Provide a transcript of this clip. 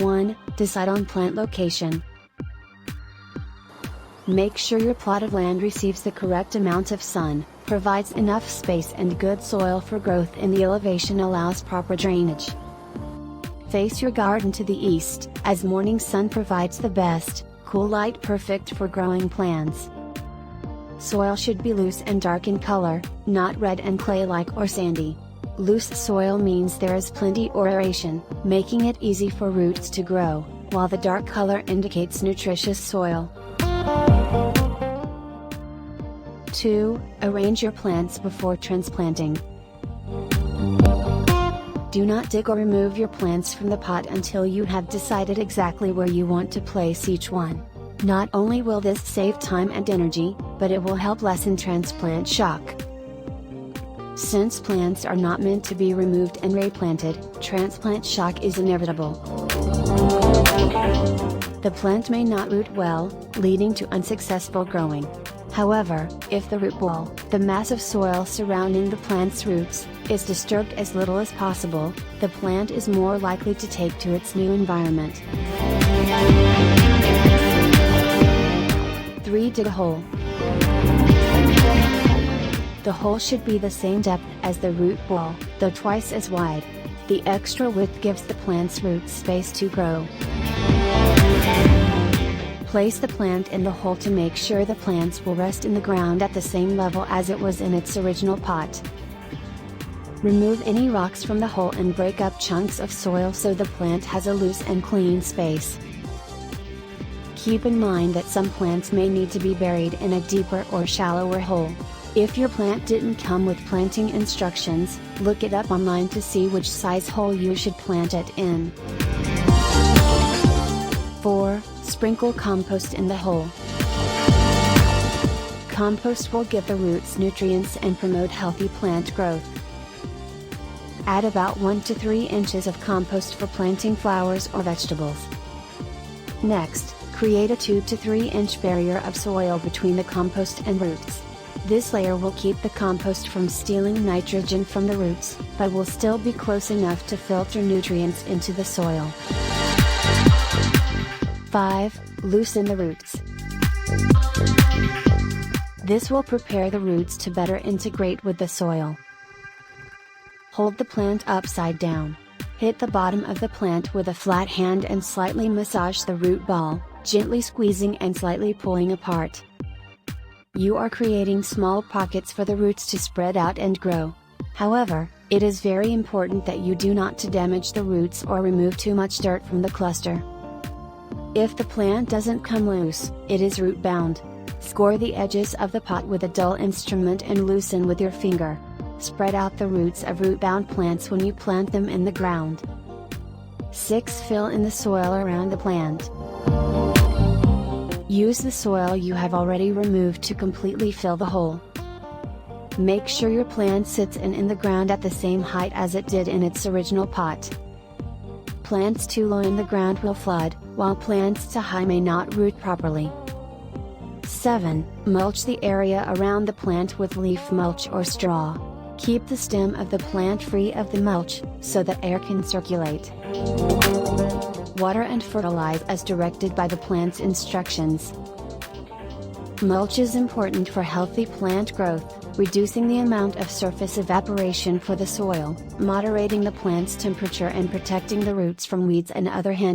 1. Decide on plant location. Make sure your plot of land receives the correct amount of sun, provides enough space and good soil for growth, and the elevation allows proper drainage. Face your garden to the east, as morning sun provides the best, cool light perfect for growing plants. Soil should be loose and dark in color, not red and clay-like or sandy. Loose soil means there is plenty of aeration, making it easy for roots to grow, while the dark color indicates nutritious soil. 2. Arrange your plants before transplanting. Do not dig or remove your plants from the pot until you have decided exactly where you want to place each one. Not only will this save time and energy, but it will help lessen transplant shock. Since plants are not meant to be removed and replanted, transplant shock is inevitable. The plant may not root well, leading to unsuccessful growing. However, if the root ball, the mass of soil surrounding the plant's roots, is disturbed as little as possible, the plant is more likely to take to its new environment. 3. Dig a hole. The hole should be the same depth as the root ball, though twice as wide. The extra width gives the plant's roots space to grow. Place the plant in the hole to make sure the plants will rest in the ground at the same level as it was in its original pot. Remove any rocks from the hole and break up chunks of soil so the plant has a loose and clean space. Keep in mind that some plants may need to be buried in a deeper or shallower hole. If your plant didn't come with planting instructions, look it up online to see which size hole you should plant it in. 4. Sprinkle compost in the hole. Compost will give the roots nutrients and promote healthy plant growth. Add about 1 to 3 inches of compost for planting flowers or vegetables. Next, create a 2 to 3 inch barrier of soil between the compost and roots. This layer will keep the compost from stealing nitrogen from the roots, but will still be close enough to filter nutrients into the soil. 5. Loosen the roots. This will prepare the roots to better integrate with the soil. Hold the plant upside down. Hit the bottom of the plant with a flat hand and slightly massage the root ball, gently squeezing and slightly pulling apart. You are creating small pockets for the roots to spread out and grow. However, it is very important that you do not damage the roots or remove too much dirt from the cluster. If the plant doesn't come loose, it is root bound. Score the edges of the pot with a dull instrument and loosen with your finger. Spread out the roots of root-bound plants when you plant them in the ground. 6. Fill in the soil around the plant. Use the soil you have already removed to completely fill the hole. Make sure your plant sits in the ground at the same height as it did in its original pot. Plants too low in the ground will flood, while plants too high may not root properly. 7. Mulch the area around the plant with leaf mulch or straw. Keep the stem of the plant free of the mulch, so that air can circulate. Water and fertilize as directed by the plant's instructions. Mulch is important for healthy plant growth, reducing the amount of surface evaporation for the soil, moderating the plant's temperature and protecting the roots from weeds and other hindrances.